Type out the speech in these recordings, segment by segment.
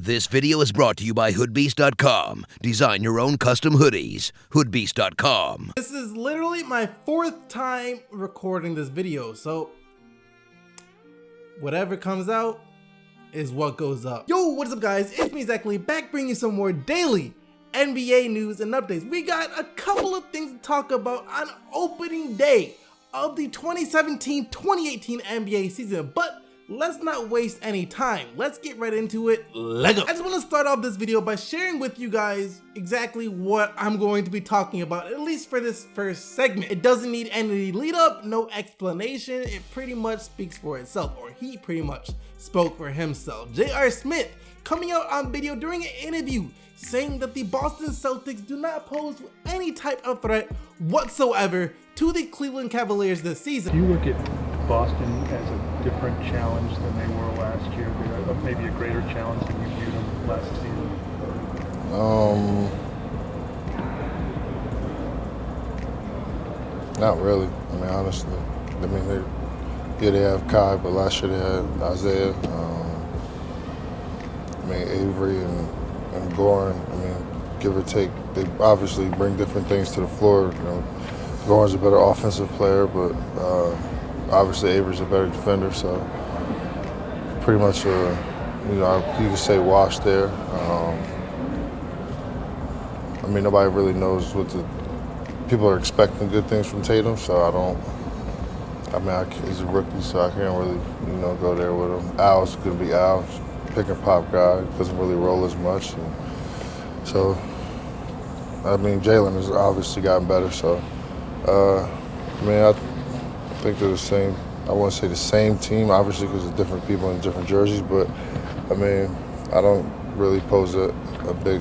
This video is brought to you by hoodbeast.com. Design your own custom hoodies. hoodbeast.com. This is literally my 4th time recording this video, so whatever comes out is what goes up. Yo, what's up guys? It's me, exactly, back bringing you some more daily NBA news and updates. We got a couple of things to talk about on opening day of the 2017-2018 NBA season, but let's not waste any time. Let's get right into it. Let's go. I just want to start off this video by sharing with you guys exactly what I'm going to be talking about, at least for this first segment. It doesn't need any lead up, no explanation. It pretty much speaks for itself, or he pretty much spoke for himself. J.R. Smith coming out on video during an interview saying that the Boston Celtics do not pose any type of threat whatsoever to the Cleveland Cavaliers this season. Do you look at Boston as a different challenge than they were last year? Maybe a greater challenge than you viewed them last season? Not really. I mean, honestly. I mean, they have Kai, but last year they had Isaiah. I mean, Avery and Goran. I mean, give or take, they obviously bring different things to the floor. You know, Goran's a better offensive player, but obviously Avery's a better defender. So pretty much, you could say wash there. I mean, nobody really knows what people are expecting good things from Tatum, so he's a rookie, so I can't really, go there with him. Al's going to be Al, pick and pop guy, doesn't really roll as much. And so, I mean, Jalen has obviously gotten better, so, I think they're the same. I wouldn't say the same team, obviously, because of different people in different jerseys, but, I mean, I don't really pose a big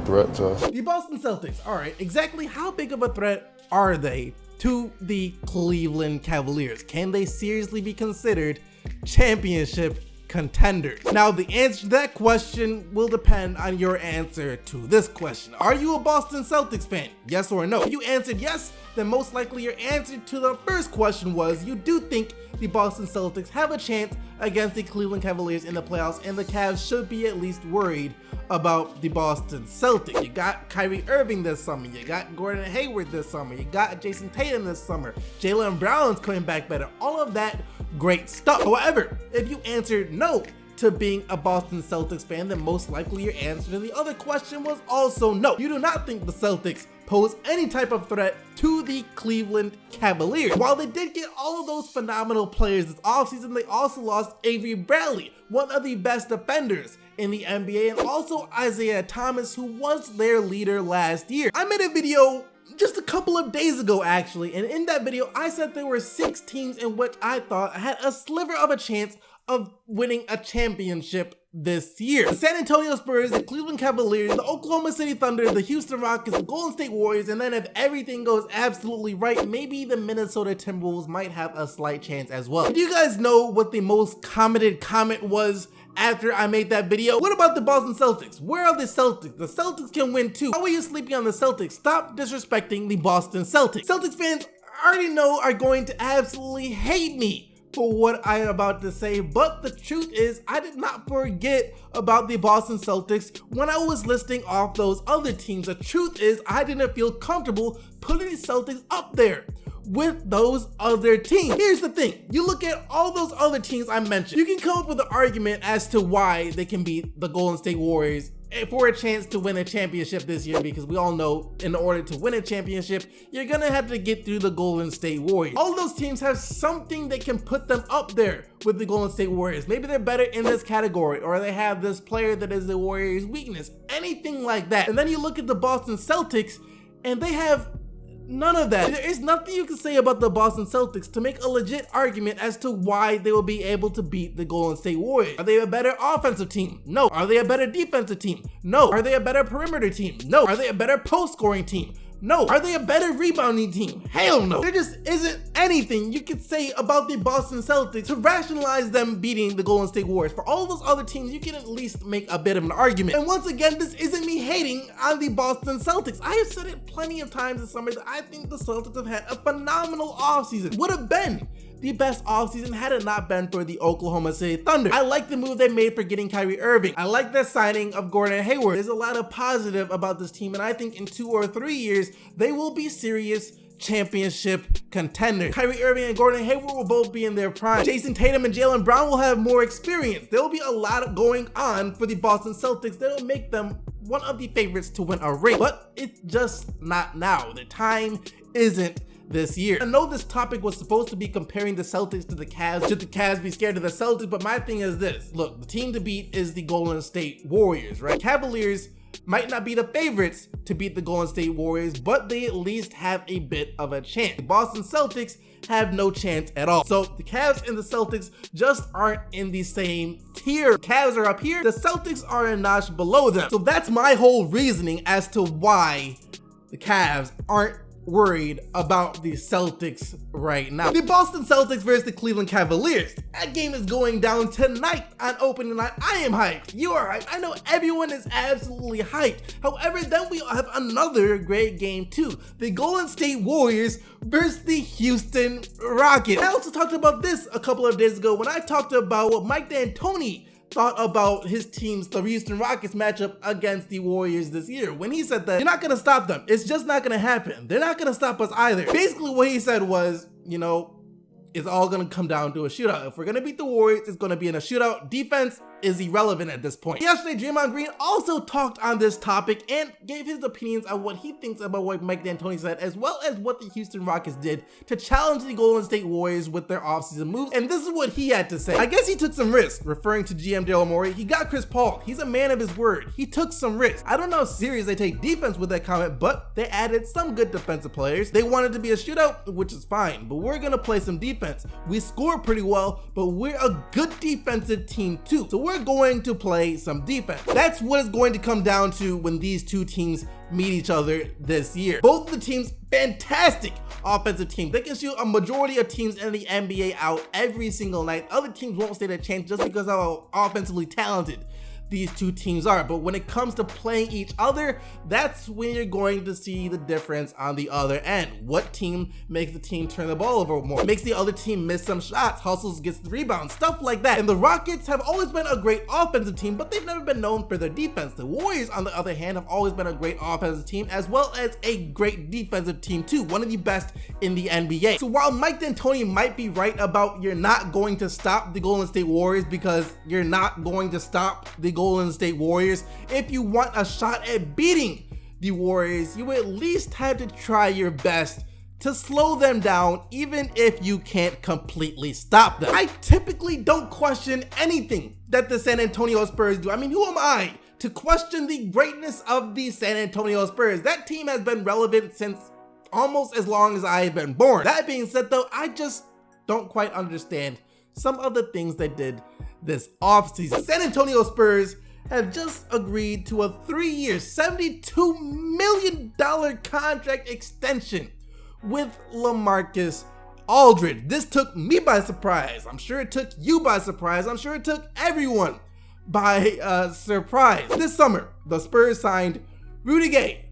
threat to us. The Boston Celtics, all right, exactly how big of a threat are they to the Cleveland Cavaliers? Can they seriously be considered championship contenders? Now, the answer to that question will depend on your answer to this question. Are you a Boston Celtics fan? Yes or no? If you answered yes, then most likely your answer to the first question was you do think the Boston Celtics have a chance against the Cleveland Cavaliers in the playoffs, and the Cavs should be at least worried about the Boston Celtics. You got Kyrie Irving this summer, you got Gordon Hayward this summer, you got Jason Tatum this summer, Jaylen Brown's coming back better, all of that great stuff. However, if you answered no to being a Boston Celtics fan, then most likely your answer to the other question was also no. You do not think the Celtics pose any type of threat to the Cleveland Cavaliers. While they did get all of those phenomenal players this offseason, they also lost Avery Bradley, one of the best defenders in the NBA, and also Isaiah Thomas, who was their leader last year. I made a video just a couple of days ago actually, and in that video I said there were 6 teams in which I thought had a sliver of a chance of winning a championship this year. The San Antonio Spurs, the Cleveland Cavaliers, the Oklahoma City Thunder, the Houston Rockets, the Golden State Warriors, and then if everything goes absolutely right, maybe the Minnesota Timberwolves might have a slight chance as well. Do you guys know what the most commented comment was after I made that video? What about the Boston Celtics? Where are the Celtics? The Celtics can win too. How are you sleeping on the Celtics? Stop disrespecting the Boston Celtics. Celtics fans I already know are going to absolutely hate me for what I am about to say, but the truth is I did not forget about the Boston Celtics when I was listing off those other teams. The truth is I didn't feel comfortable putting the Celtics up there with those other teams. Here's the thing, you look at all those other teams I mentioned, you can come up with an argument as to why they can beat the Golden State Warriors for a chance to win a championship this year, because we all know in order to win a championship, you're gonna have to get through the Golden State Warriors. All those teams have something that can put them up there with the Golden State Warriors. Maybe they're better in this category, or they have this player that is the Warriors' weakness, anything like that. And then you look at the Boston Celtics, and they have none of that. There is nothing you can say about the Boston Celtics to make a legit argument as to why they will be able to beat the Golden State Warriors. Are they a better offensive team? No. Are they a better defensive team? No. Are they a better perimeter team? No. Are they a better post-scoring team? No. Are they a better rebounding team? Hell no. There just isn't anything you could say about the Boston Celtics to rationalize them beating the Golden State Warriors. For all those other teams, you can at least make a bit of an argument. And once again, this isn't me hating on the Boston Celtics. I have said it plenty of times this summer that I think the Celtics have had a phenomenal offseason. Would have been the best offseason had it not been for the Oklahoma City Thunder. I like the move they made for getting Kyrie Irving. I like the signing of Gordon Hayward. There's a lot of positive about this team, and I think in 2 or 3 years, they will be serious championship contenders. Kyrie Irving and Gordon Hayward will both be in their prime. Jason Tatum and Jaylen Brown will have more experience. There will be a lot going on for the Boston Celtics that'll make them one of the favorites to win a ring, but it's just not now. The time isn't this year. I know this topic was supposed to be comparing the Celtics to the Cavs. Should the Cavs be scared of the Celtics? But my thing is this. Look, the team to beat is the Golden State Warriors, right? Cavaliers might not be the favorites to beat the Golden State Warriors, but they at least have a bit of a chance. The Boston Celtics have no chance at all. So the Cavs and the Celtics just aren't in the same tier. The Cavs are up here, the Celtics are a notch below them. So that's my whole reasoning as to why the Cavs aren't worried about the Celtics right now. The Boston Celtics versus the Cleveland Cavaliers. That game is going down tonight on opening night. I am hyped. You are hyped. I know everyone is absolutely hyped. However, then we have another great game too. The Golden State Warriors versus the Houston Rockets. I also talked about this a couple of days ago when I talked about what Mike D'Antoni thought about his team's, the Houston Rockets matchup against the Warriors this year, when he said that you're not gonna stop them. It's just not gonna happen. They're not gonna stop us either. Basically what he said was, you know, it's all gonna come down to a shootout. If we're gonna beat the Warriors, it's gonna be in a shootout. Defense is irrelevant at this point. Yesterday, Draymond Green also talked on this topic and gave his opinions on what he thinks about what Mike D'Antoni said, as well as what the Houston Rockets did to challenge the Golden State Warriors with their offseason moves. And this is what he had to say. I guess he took some risks, referring to GM Daryl Morey. He got Chris Paul. He's a man of his word. He took some risks. I don't know how serious they take defense with that comment, but they added some good defensive players. They wanted to be a shootout, which is fine, but we're gonna play some defense. We score pretty well, but we're a good defensive team too. So we're going to play some defense. That's what it's going to come down to when these two teams meet each other this year. Both of the teams, fantastic offensive teams. They can shoot a majority of teams in the NBA out every single night. Other teams won't stand a chance just because of how offensively talented these two teams are. But when it comes to playing each other, that's when you're going to see the difference on the other end. What team makes the team turn the ball over more, makes the other team miss some shots, hustles, gets the rebound, stuff like that. And the Rockets have always been a great offensive team, but they've never been known for their defense. The Warriors, on the other hand, have always been a great offensive team as well as a great defensive team too, one of the best in the NBA. So while Mike D'Antoni might be right about you're not going to stop the Golden State Warriors, because you're not going to stop the Golden State Warriors, if you want a shot at beating the Warriors, you at least have to try your best to slow them down, even if you can't completely stop them. I typically don't question anything that the San Antonio Spurs do. I mean, who am I to question the greatness of the San Antonio Spurs? That team has been relevant since almost as long as I've been born. That being said though, I just don't quite understand some of the things they did this offseason. San Antonio Spurs have just agreed to a 3-year, $72 million contract extension with LaMarcus Aldridge. This took me by surprise. I'm sure it took you by surprise. I'm sure it took everyone by surprise. This summer, the Spurs signed Rudy Gay.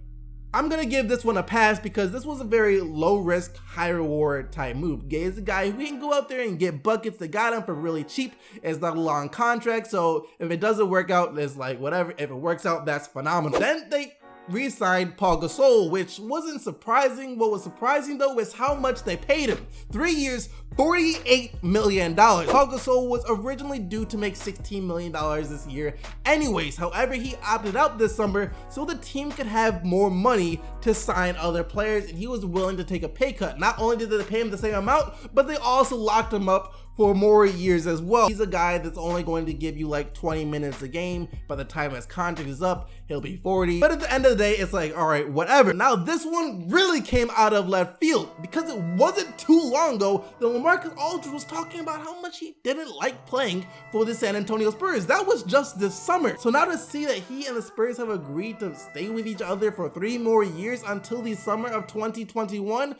I'm gonna give this one a pass because this was a very low risk, high reward type move. Gay is a guy who can go out there and get buckets. They got him for really cheap. It's not a long contract, so if it doesn't work out, it's like whatever. If it works out, that's phenomenal. Then they re-signed Paul Gasol, which wasn't surprising. What was surprising though is how much they paid him. 3 years, $48 million. Paul Gasol was originally due to make $16 million this year anyways. However, he opted out this summer so the team could have more money to sign other players, and he was willing to take a pay cut. Not only did they pay him the same amount, but they also locked him up for more years as well. He's a guy that's only going to give you like 20 minutes a game. By the time his contract is up, he'll be 40. But at the end of the day, it's like, all right, whatever. Now this one really came out of left field because it wasn't too long ago that LaMarcus Aldridge was talking about how much he didn't like playing for the San Antonio Spurs. That was just this summer. So now to see that he and the Spurs have agreed to stay with each other for 3 more years until the summer of 2021,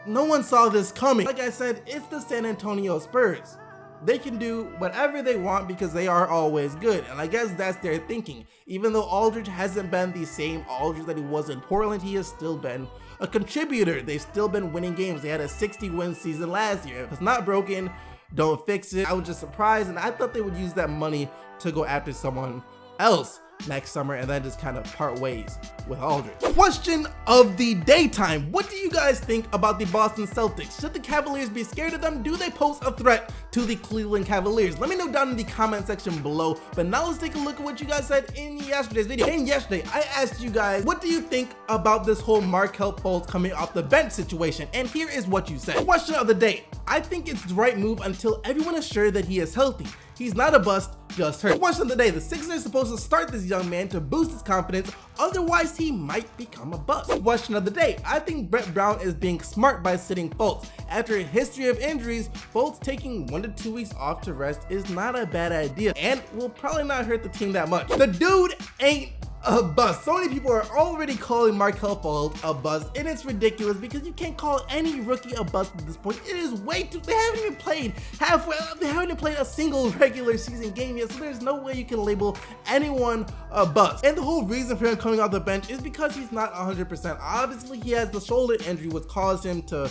no one saw this coming. Like I said, it's the San Antonio Spurs. They can do whatever they want because they are always good. And I guess that's their thinking. Even though Aldridge hasn't been the same Aldridge that he was in Portland, he has still been a contributor. They've still been winning games. They had a 60-win season last year. If it's not broken, don't fix it. I was just surprised, and I thought they would use that money to go after someone else next summer and then just kind of part ways with Aldridge. Question of the daytime. What do you guys think about the Boston Celtics? Should the Cavaliers be scared of them? Do they pose a threat to the Cleveland Cavaliers? Let me know down in the comment section below. But now let's take a look at what you guys said in yesterday's video. And yesterday, I asked you guys, what do you think about this whole Markelle Fultz coming off the bench situation? And here is what you said. Question of the day. I think it's the right move until everyone is sure that he is healthy. He's not a bust, just hurt. Question of the day. The Sixers are supposed to start this young man to boost his confidence, otherwise he might become a bust. Question of the day. I think Brett Brown is being smart by sitting Fultz. After a history of injuries, Fultz taking 1 to 2 weeks off to rest is not a bad idea and will probably not hurt the team that much. The dude ain't a bust. So many people are already calling Markelle Fultz a bust, and it's ridiculous because you can't call any rookie a bust at this point. It is way too, they haven't even played halfway, they haven't even played a single regular season game yet, so there's no way you can label anyone a bust. And the whole reason for him coming off the bench is because he's not 100%. Obviously, he has the shoulder injury, which caused him to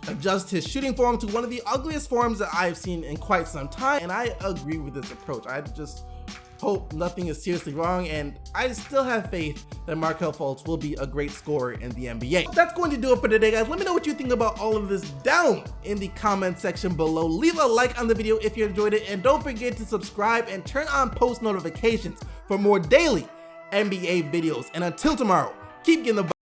adjust his shooting form to one of the ugliest forms that I've seen in quite some time, and I agree with this approach. I just hope nothing is seriously wrong, and I still have faith that Markelle Fultz will be a great scorer in the NBA. That's going to do it for today, guys. Let me know what you think about all of this down in the comment section below. Leave a like on the video if you enjoyed it, and don't forget to subscribe and turn on post notifications for more daily NBA videos. And until tomorrow, keep getting the